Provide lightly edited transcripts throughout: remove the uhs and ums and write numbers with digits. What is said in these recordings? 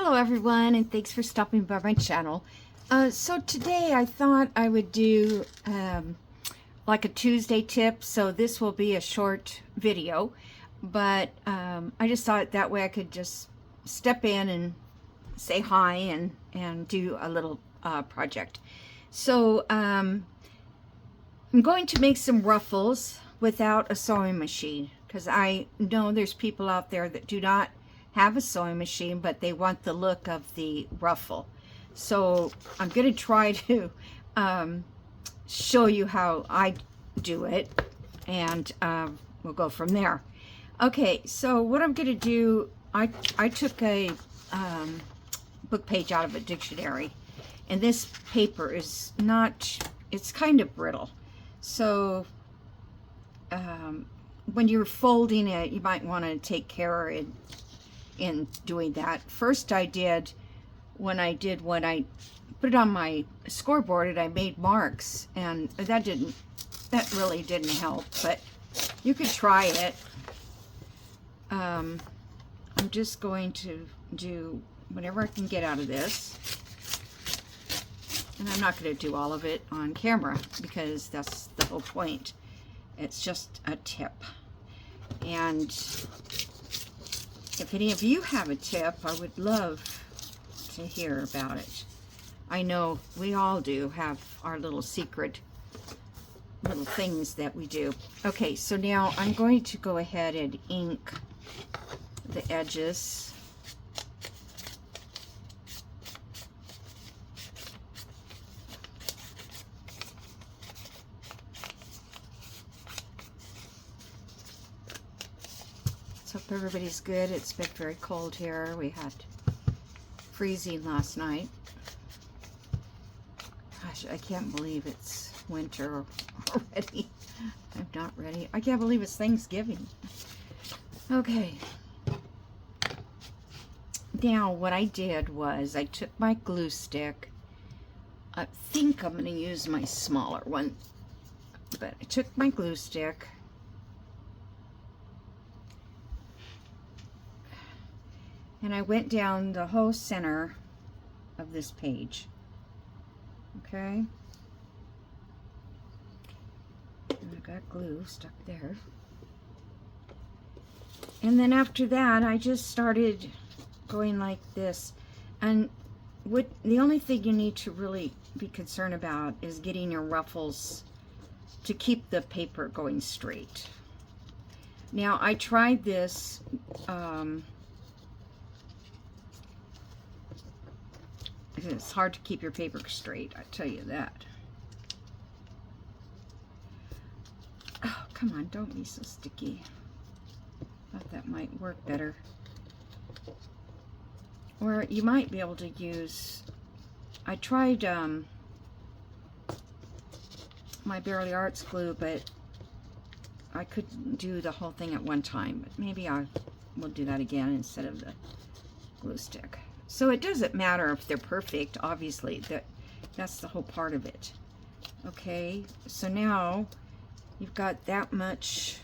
Hello everyone, and thanks for stopping by my channel. So today I thought I would do like a Tuesday tip, so this will be a short video, but I just thought that way I could just step in and say hi and do a little project. So I'm going to make some ruffles without a sewing machine, because I know there's people out there that do not have a sewing machine, but they want the look of the ruffle. So I'm going to try to show you how I do it, and we'll go from there. Okay, so what I'm going to do, I took a book page out of a dictionary, and this paper is not, it's kind of brittle. So when you're folding it, you might want to take care in doing that. First I did, when I put it on my scoreboard and I made marks, and that really didn't help, but you could try it. I'm just going to do whatever I can get out of this, and I'm not going to do all of it on camera because that's the whole point. It's just a tip. And if any of you have a tip, I would love to hear about it. I know we all do have our little secret little things that we do. Okay, so now I'm going to go ahead and ink the edges. Hope everybody's good. It's been very cold here. We had freezing last night. Gosh, I can't believe it's winter already. I'm not ready. I can't believe it's Thanksgiving. Okay. Now, what I did was I took my glue stick. I think I'm going to use my smaller one. But I took my glue stick. And I went down the whole center of this page. Okay? And I got glue stuck there. And then after that, I just started going like this. And the only thing you need to really be concerned about is getting your ruffles to keep the paper going straight. Now, I tried this it's hard to keep your paper straight, I tell you that. Oh, come on, don't be so sticky. Thought that might work better. Or you might be able to use, I tried my Barely Arts glue, but I couldn't do the whole thing at one time. But maybe I will do that again instead of the glue stick. So it doesn't matter if they're perfect, obviously, that's the whole part of it. Okay, so now you've got that much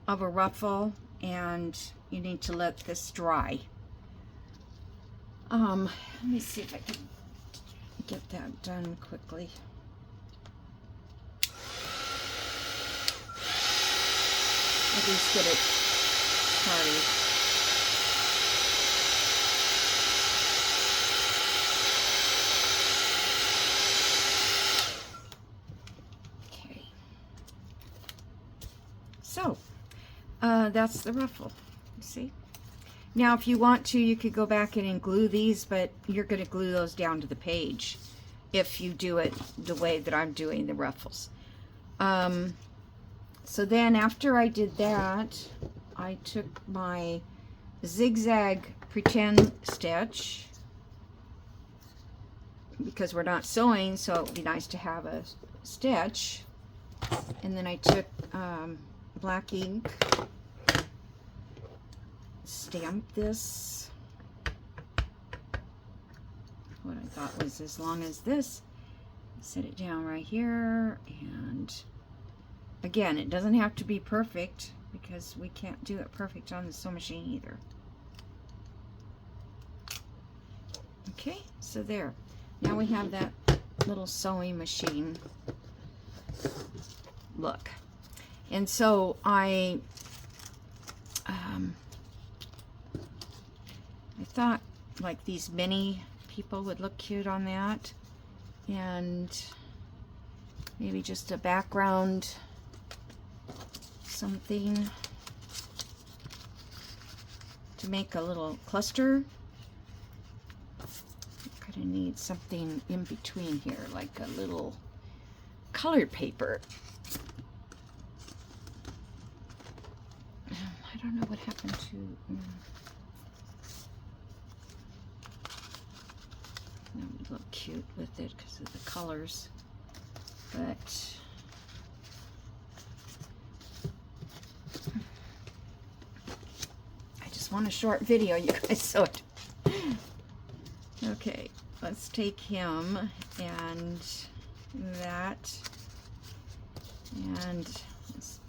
of a ruffle, and you need to let this dry. Let me see if I can get that done quickly. At least get it started. So, that's the ruffle, you see? Now, if you want to, you could go back in and glue these, but you're going to glue those down to the page if you do it the way that I'm doing the ruffles. So then after I did that, I took my zigzag pretend stitch, because we're not sewing, so it would be nice to have a stitch. And then I took black ink, stamped this, what I thought was as long as this, set it down right here, and again, it doesn't have to be perfect because we can't do it perfect on the sewing machine either. Okay, so there. Now we have that little sewing machine look. And so I thought like these mini people would look cute on that, and maybe just a background something to make a little cluster. Kind of need something in between here, like a little colored paper. I don't know what happened to that would look cute with it because of the colors, but I just want a short video, you guys, so it. Okay, let's take him and that, and let's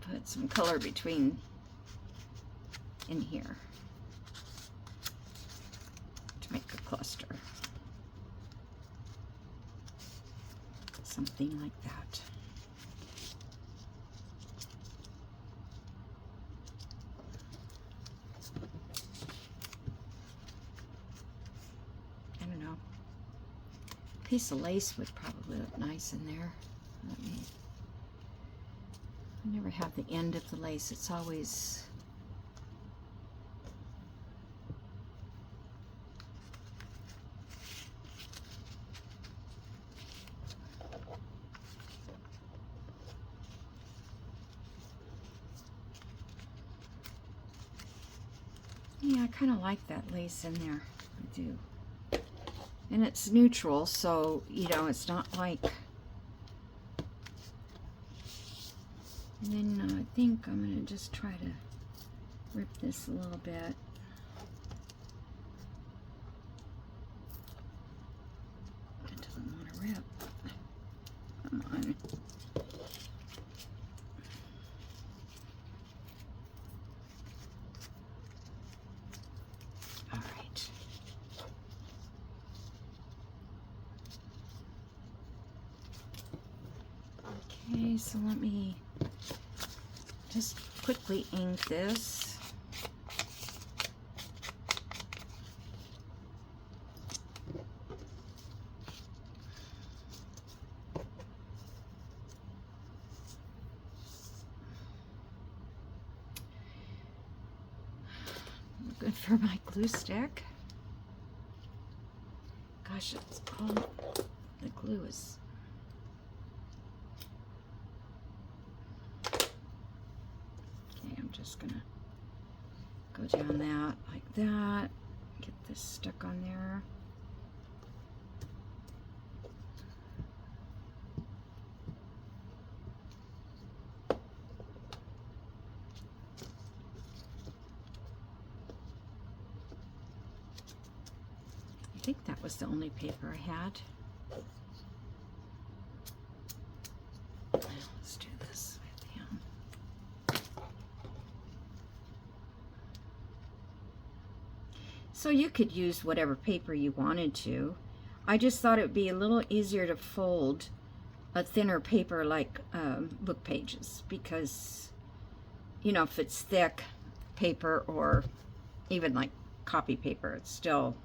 put some color between in here to make a cluster. Something like that. I don't know. A piece of lace would probably look nice in there. I never have the end of the lace. It's always yeah, I kind of like that lace in there. I do. And it's neutral, so, you know, it's not like... And then I think I'm going to just try to rip this a little bit. It doesn't want to rip. Come on. All right. Okay, so let me just quickly ink this. Good for my glue stick. Gosh, it's all the glue is. Just gonna go down that like that, get this stuck on there. I think that was the only paper I had. Let's do this with him. So you could use whatever paper you wanted to. I just thought it would be a little easier to fold a thinner paper like book pages, because, you know, if it's thick paper or even like copy paper, it's still,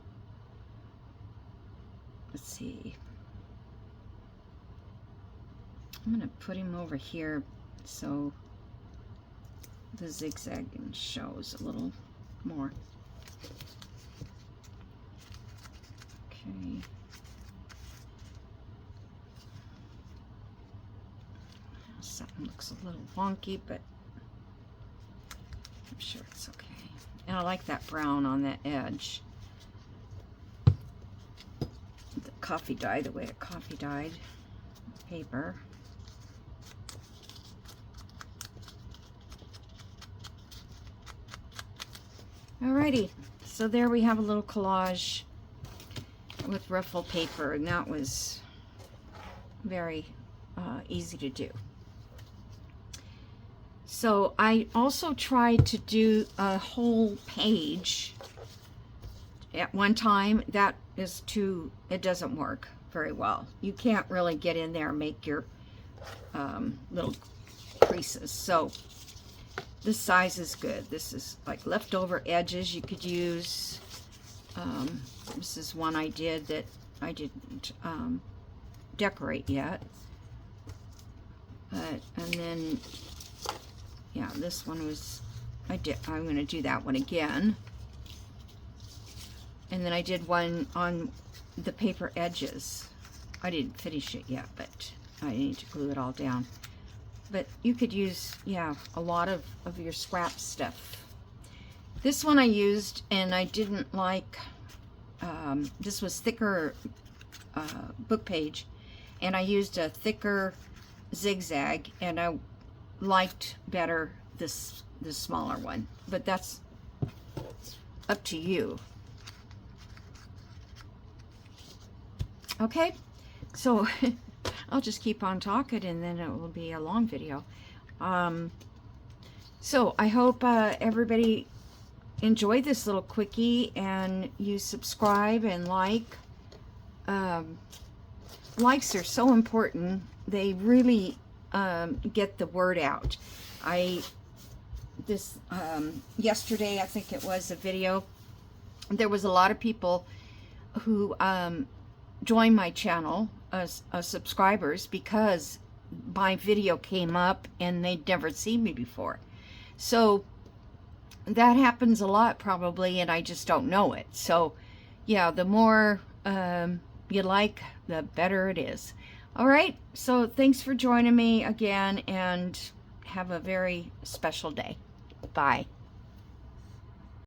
let's see. I'm going to put him over here so the zigzagging shows a little more. Okay. Something looks a little wonky, but I'm sure it's okay. And I like that brown on that edge. The coffee dye, the way it coffee dyed paper. Alrighty, so there we have a little collage with ruffle paper, and that was very easy to do. So I also tried to do a whole page at one time, that is too, it doesn't work very well. You can't really get in there and make your little creases. So this size is good. This is like leftover edges you could use. This is one I did that I didn't decorate yet. And then, yeah, this one was, I'm going to do that one again. And then I did one on the paper edges. I didn't finish it yet, but I need to glue it all down. But you could use, yeah, a lot of your scrap stuff. This one I used, and I didn't like, this was thicker book page, and I used a thicker zigzag, and I liked better this smaller one, but that's up to you. Okay, so I'll just keep on talking, and then it will be a long video. So I hope everybody enjoyed this little quickie, and you subscribe and like. Likes are so important. They really get the word out. Yesterday, I think it was a video, there was a lot of people who joined my channel as subscribers because my video came up and they'd never seen me before. So that happens a lot probably, and I just don't know it. So yeah, the more you like, the better it is. All right, so thanks for joining me again, and have a very special day. Bye.